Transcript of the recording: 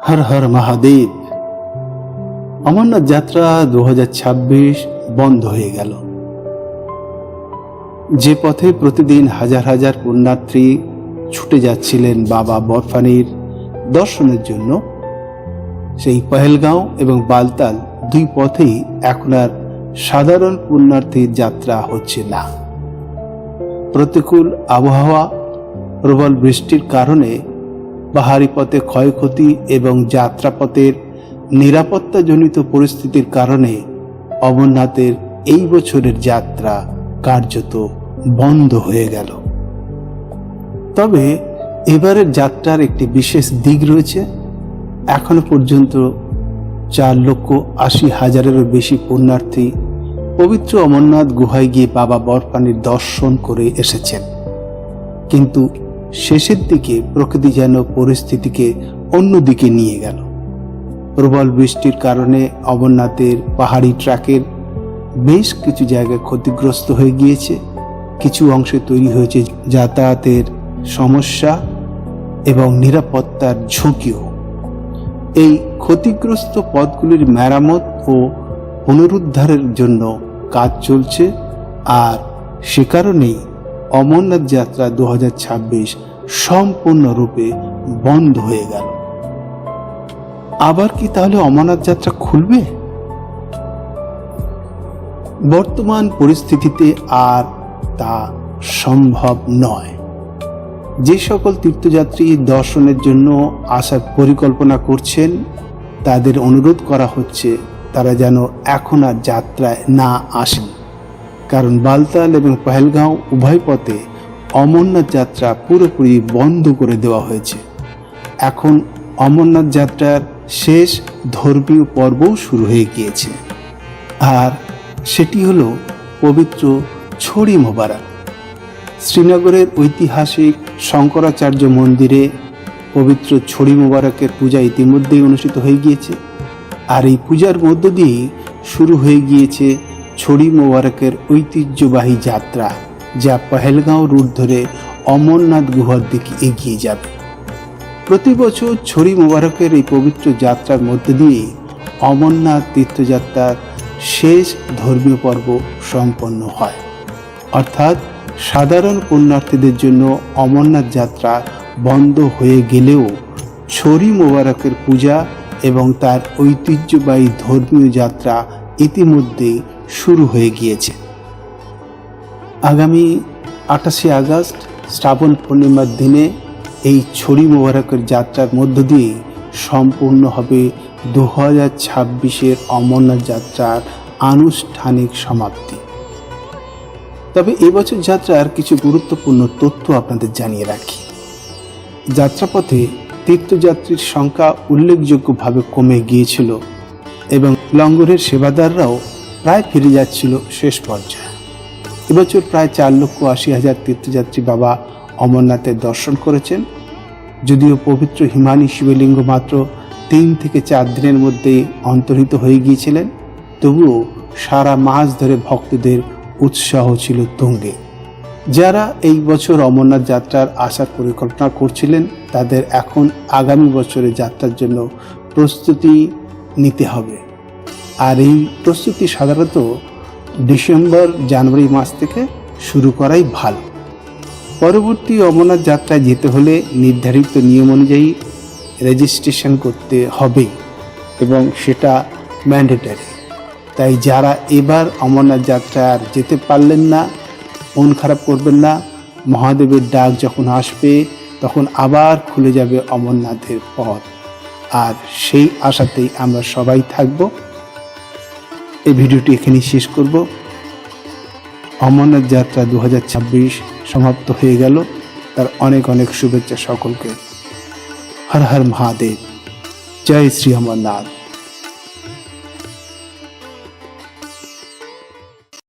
হর হর মহাদেব। অমরনাথ যাত্রা 2026 বন্ধ হয়ে গেল। যে পথে প্রতিদিন হাজার হাজার পুণ্যার্থী ছুটে যাচ্ছিলেন বাবা বরফানির দর্শনের জন্য, সেই পহেলগাঁও এবং বালতাল দুই পথেই এখন আর সাধারণ পুণ্যার্থীর যাত্রা হচ্ছে না। প্রতিকূল আবহাওয়া, প্রবল বৃষ্টির কারণে পাহাড়ি পথে ক্ষয়ক্ষতি এবং যাত্রাপথের নিরাপত্তাজনিত পরিস্থিতির কারণে অমরনাথের এই বছরের যাত্রা কার্যত বন্ধ হয়ে গেল। তবে এবারের যাত্রার একটি বিশেষ দিক রয়েছে। এখনো পর্যন্ত 4,80,000-এরও বেশি পুণ্যার্থী পবিত্র অমরনাথ গুহায় গিয়ে বাবা বরফানির দর্শন করে এসেছেন। কিন্তু শেষের দিকে প্রকৃতি যেন পরিস্থিতিকে অন্যদিকে নিয়ে গেল। প্রবল বৃষ্টির কারণে অমরনাথের পাহাড়ি ট্র্যাকের বেশ কিছু জায়গায় ক্ষতিগ্রস্ত হয়ে গিয়েছে। কিছু অংশে তৈরি হয়েছে যাতায়াতের সমস্যা এবং নিরাপত্তার ঝুঁকিও। এই ক্ষতিগ্রস্ত পথগুলির মেরামত ও পুনরুদ্ধারের জন্য কাজ চলছে, আর সে কারণেই অমরনাথ যাত্রা 2026 সম্পূর্ণরূপে বন্ধ হয়ে গেল। আবার কি তাহলে অমরনাথ যাত্রা খুলবে? বর্তমান পরিস্থিতিতে আর তা সম্ভব নয়। যে সকল তীর্থযাত্রী দর্শনের জন্য আসার পরিকল্পনা করছেন, তাদের অনুরোধ করা হচ্ছে তারা যেন এখন আর যাত্রায় না আসেন, কারণ বালতাল এবং পহেলগাঁও উভয় পথে অমরনাথ যাত্রা পুরোপুরি বন্ধ করে দেওয়া হয়েছে। এখন অমরনাথ যাত্রার শেষ ধর্মীয় পর্বও শুরু হয়ে গিয়েছে, আর সেটি হলো পবিত্র ছড়ি মোবারক। শ্রীনগরের ঐতিহাসিক শঙ্করাচার্য মন্দিরে পবিত্র ছড়ি মোবারকের পূজা ইতিমধ্যেই অনুষ্ঠিত হয়ে গিয়েছে, আর এই পূজার মধ্য দিয়ে শুরু হয়ে গিয়েছে ছড়ি মোবারকের ঐতিহ্যবাহী যাত্রা, যা পহেলগাঁও রুট ধরে অমরনাথ গুহার দিকে এগিয়ে যাবে। প্রতি বছর ছড়ি মোবারকের এই পবিত্র যাত্রার মধ্য দিয়ে অমরনাথ তীর্থযাত্রার শেষ ধর্মীয় পর্ব সম্পন্ন হয়। অর্থাৎ সাধারণ পুণ্যার্থীদের জন্য অমরনাথ যাত্রা বন্ধ হয়ে গেলেও ছড়ি মোবারকের পূজা এবং তার ঐতিহ্যবাহী ধর্মীয় যাত্রা ইতিমধ্যেই শুরু হয়ে গিয়েছে। আগামী 28শে আগস্ট শ্রাবণ পূর্ণিমার দিনে এই ছড়ি মোবারকের যাত্রার মধ্য দিয়ে সম্পূর্ণ হবে 2026-এর অমরনাথ যাত্রার আনুষ্ঠানিক সমাপ্তি। তবে এবছর যাত্রার কিছু গুরুত্বপূর্ণ তথ্য আপনাদের জানিয়ে রাখি। যাত্রাপথে তীর্থযাত্রীর সংখ্যা উল্লেখযোগ্যভাবে কমে গিয়েছিল এবং লঙ্গরের সেবাদাররাও প্রায় ফিরে যাচ্ছিল শেষ পর্যায়ে। এবছর প্রায় 4,80,000 তীর্থযাত্রী বাবা অমরনাথের দর্শন করেছেন। যদিও পবিত্র হিমানী শিবলিঙ্গ মাত্র 3 থেকে 4 দিনের মধ্যেই অন্তর্হিত হয়ে গিয়েছিলেন, তবুও সারা মাস ধরে ভক্তদের উৎসাহ ছিল তুঙ্গে। যারা এই বছর অমরনাথ যাত্রার আসার পরিকল্পনা করছিলেন, তাদের এখন আগামী বছরের যাত্রার জন্য প্রস্তুতি নিতে হবে। আর এই প্রস্তুতি সাধারণত ডিসেম্বর-জানুয়ারি মাস থেকে শুরু করাই ভালো। পরবর্তী অমরনাথ যাত্রায় যেতে হলে নির্ধারিত নিয়ম অনুযায়ী রেজিস্ট্রেশন করতে হবে এবং সেটা ম্যান্ডেটরি। তাই যারা এবার অমরনাথ যাত্রা আর যেতে পারলেন না, মন খারাপ করবেন না। মহাদেবের ডাক যখন আসবে তখন আবার খুলে যাবে অমরনাথের পথ, আর সেই আশাতেই আমরা সবাই থাকব। এই ভিডিওটি এখানেই শেষ করব। অমরনাথ যাত্রা 2026 সমাপ্ত হয়ে গেল। তার অনেক অনেক শুভেচ্ছা সকলকে। হর হর মহাদেব। জয় শ্রী অমরনাথ।